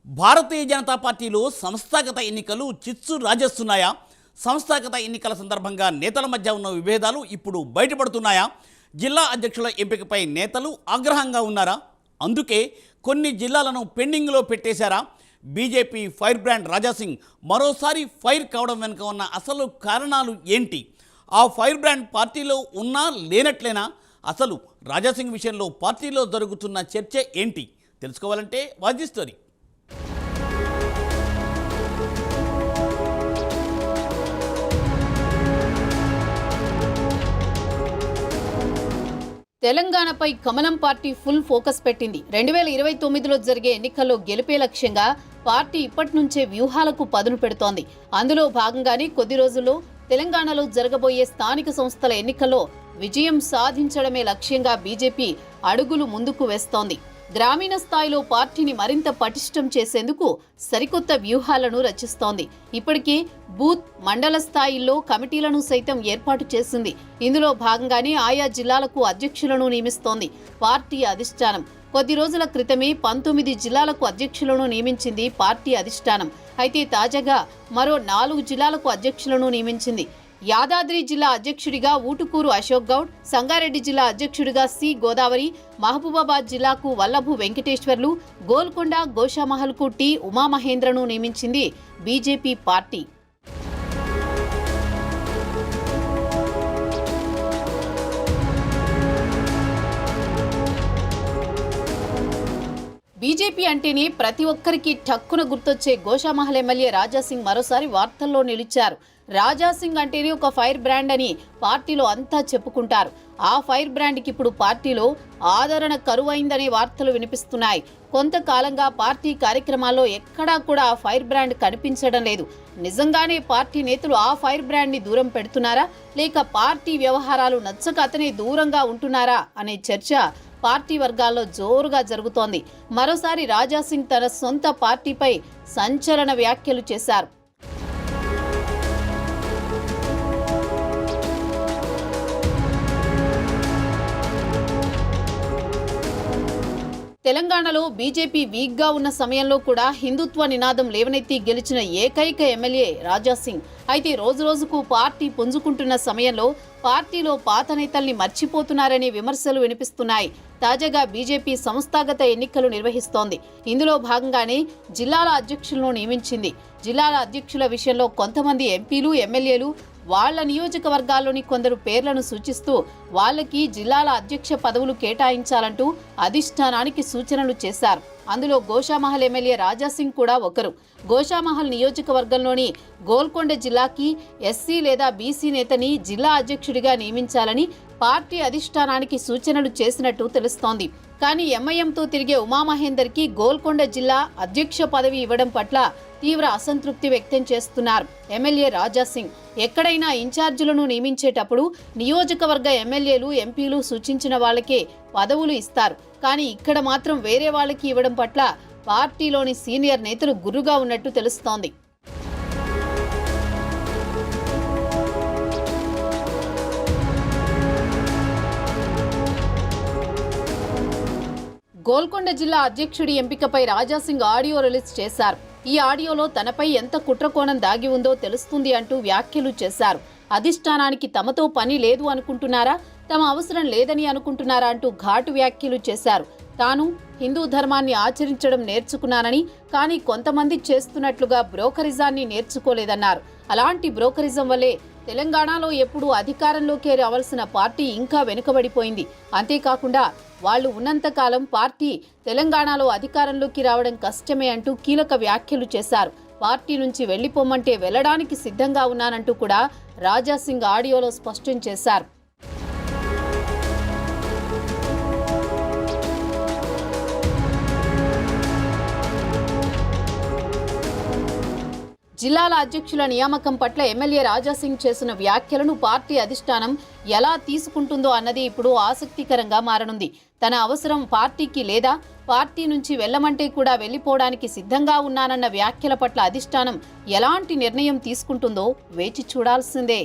భారతీయ జనతా పార్టీలో సంస్థాగత ఎన్నికలు చిచ్చు రాజేస్తున్నాయా? సంస్థాగత ఎన్నికల సందర్భంగా నేతల మధ్య ఉన్న విభేదాలు ఇప్పుడు బయటపడుతున్నాయా? జిల్లా అధ్యక్షుల ఎంపికపై నేతలు ఆగ్రహంగా ఉన్నారా? అందుకే కొన్ని జిల్లాలను పెండింగ్లో పెట్టేశారా? బీజేపీ ఫైర్ బ్రాండ్ రాజాసింగ్ మరోసారి ఫైర్ కావడం వెనుక ఉన్న అసలు కారణాలు ఏంటి? ఆ ఫైర్ బ్రాండ్ పార్టీలో ఉన్నా లేనట్లేనా? అసలు రాజాసింగ్ విషయంలో పార్టీలో జరుగుతున్న చర్చ ఏంటి? తెలుసుకోవాలంటే వాచ్ ది స్టోరీ. తెలంగాణపై కమలం పార్టీ ఫుల్ ఫోకస్ పెట్టింది. 2029లో జరిగే ఎన్నికల్లో గెలిపే లక్ష్యంగా పార్టీ ఇప్పటి నుంచే వ్యూహాలకు పదును పెడుతోంది. అందులో భాగంగానే కొద్ది రోజుల్లో తెలంగాణలో జరగబోయే స్థానిక సంస్థల ఎన్నికల్లో విజయం సాధించడమే లక్ష్యంగా బీజేపీ అడుగులు ముందుకు వేస్తోంది. గ్రామీణ స్థాయిలో పార్టీని మరింత పటిష్టం చేసేందుకు సరికొత్త వ్యూహాలను రచిస్తోంది. ఇప్పటికే బూత్, మండల స్థాయిల్లో కమిటీలను సైతం ఏర్పాటు చేసింది. ఇందులో భాగంగానే ఆయా జిల్లాలకు అధ్యక్షులను నియమిస్తోంది పార్టీ అధిష్టానం. కొద్ది రోజుల క్రితమే 19 జిల్లాలకు అధ్యక్షులను నియమించింది పార్టీ అధిష్టానం. అయితే తాజాగా మరో 4 జిల్లాలకు అధ్యక్షులను నియమించింది. యాదాద్రి జిల్లా అధ్యక్షుడిగా ఊటుకూరు అశోక్ గౌడ్, సంగారెడ్డి జిల్లా అధ్యక్షుడిగా సి గోదావరి, మహబూబాబాద్ జిల్లాకు వల్లభు వెంకటేశ్వర్లు, గోల్కొండ, గోషామహల్కు టి ఉమామహేంద్రను నియమించింది బీజేపీ పార్టీ. బీజేపీ అంటేనే ప్రతి ఒక్కరికి టక్కున గుర్తొచ్చే గోషామహల్ ఎమ్మెల్యే రాజాసింగ్ మరోసారి వార్తల్లో నిలిచారు. రాజాసింగ్ అంటేనే ఒక ఫైర్ బ్రాండ్ అని పార్టీలో అంతా చెప్పుకుంటారు. ఆ ఫైర్ బ్రాండ్కి ఇప్పుడు పార్టీలో ఆదరణ కరువైందనే వార్తలు వినిపిస్తున్నాయి. కొంతకాలంగా పార్టీ కార్యక్రమాల్లో ఎక్కడా కూడా ఆ ఫైర్ బ్రాండ్ కనిపించడం లేదు. నిజంగానే పార్టీ నేతలు ఆ ఫైర్ బ్రాండ్ని దూరం పెడుతున్నారా, లేక పార్టీ వ్యవహారాలు నచ్చక అతనే దూరంగా ఉంటున్నారా అనే చర్చ పార్టీ వర్గాల్లో జోరుగా జరుగుతోంది. మరోసారి రాజాసింగ్ తన సొంత పార్టీపై సంచలన వ్యాఖ్యలు చేశారు. తెలంగాణలో బీజేపీ వీక్గా ఉన్న సమయంలో కూడా హిందుత్వ నినాదం లేవనెత్తి గెలిచిన ఏకైక ఎమ్మెల్యే రాజాసింగ్. అయితే రోజురోజుకు పార్టీ పుంజుకుంటున్న సమయంలో పార్టీలో పాత నేతల్ని మర్చిపోతున్నారనే విమర్శలు వినిపిస్తున్నాయి. తాజాగా బీజేపీ సంస్థాగత ఎన్నికలు నిర్వహిస్తోంది. ఇందులో భాగంగానే జిల్లాల అధ్యక్షులను నియమించింది. జిల్లాల అధ్యక్షుల విషయంలో కొంతమంది ఎంపీలు, ఎమ్మెల్యేలు వాళ్ల నియోజకవర్గాల్లోని కొందరు పేర్లను సూచిస్తూ వాళ్ళకి జిల్లాల అధ్యక్ష పదవులు కేటాయించాలంటూ అధిష్టానానికి సూచనలు చేశారు. అందులో గోషామహల్ ఎమ్మెల్యే రాజాసింగ్ కూడా ఒకరు. గోషామహల్ నియోజకవర్గంలోని గోల్కొండ జిల్లాకి ఎస్సీ లేదా బీసీ నేతని జిల్లా అధ్యక్షుడిగా నియమించాలని పార్టీ అధిష్టానానికి సూచనలు చేసినట్టు తెలుస్తోంది. కానీ ఎంఐఎంతో తిరిగే ఉమామహేందర్కి గోల్కొండ జిల్లా అధ్యక్ష పదవి ఇవ్వడం పట్ల తీవ్ర అసంతృప్తి వ్యక్తం చేస్తున్నారు ఎమ్మెల్యే రాజాసింగ్. ఎక్కడైనా ఇన్ఛార్జీలను నియమించేటప్పుడు నియోజకవర్గ ఎమ్మెల్యేలు, ఎంపీలు సూచించిన వాళ్ళకే పదవులు ఇస్తారు. కానీ ఇక్కడ మాత్రం వేరే వాళ్ళకి ఇవ్వడం పట్ల పార్టీలోని సీనియర్ నేతలు గుర్రుగా ఉన్నట్టు తెలుస్తోంది. గోల్కొండ జిల్లా అధ్యక్షుడి ఎంపికపై రాజాసింగ్ ఆడియో రిలీజ్ చేశారు. ఈ ఆడియోలో తనపై ఎంత కుట్రకోణం దాగి ఉందో తెలుస్తుంది అంటూ వ్యాఖ్యలు చేశారు. అధిష్టానానికి తమతో పని లేదు అనుకుంటున్నారా, తమ అవసరం లేదని అనుకుంటున్నారా అంటూ ఘాటు వ్యాఖ్యలు చేశారు. తాను హిందూ ధర్మాన్ని ఆచరించడం నేర్చుకున్నానని, కానీ కొంతమంది చేస్తున్నట్లుగా బ్రోకరిజాన్ని నేర్చుకోలేదన్నారు. అలాంటి బ్రోకరిజం వల్లే తెలంగాణలో ఎప్పుడూ అధికారంలోకి రావాల్సిన పార్టీ ఇంకా వెనుకబడిపోయింది. అంతేకాకుండా వాళ్లు ఉన్నంతకాలం పార్టీ తెలంగాణలో అధికారంలోకి రావడం కష్టమే అంటూ కీలక వ్యాఖ్యలు చేశారు. పార్టీ నుంచి వెళ్లిపోమంటే వెళ్లడానికి సిద్ధంగా ఉన్నానంటూ కూడా రాజాసింగ్ ఆడియోలో స్పష్టం చేశారు. జిల్లాల అధ్యక్షుల నియామకం పట్ల ఎమ్మెల్యే రాజాసింగ్ చేసిన వ్యాఖ్యలను పార్టీ అధిష్టానం ఎలా తీసుకుంటుందో అన్నది ఇప్పుడు ఆసక్తికరంగా మారనుంది. తన అవసరం పార్టీకి లేదా పార్టీ నుంచి వెళ్లమంటే కూడా వెళ్లిపోవడానికి సిద్ధంగా ఉన్నానన్న వ్యాఖ్యల పట్ల అధిష్టానం ఎలాంటి నిర్ణయం తీసుకుంటుందో వేచి చూడాల్సిందే.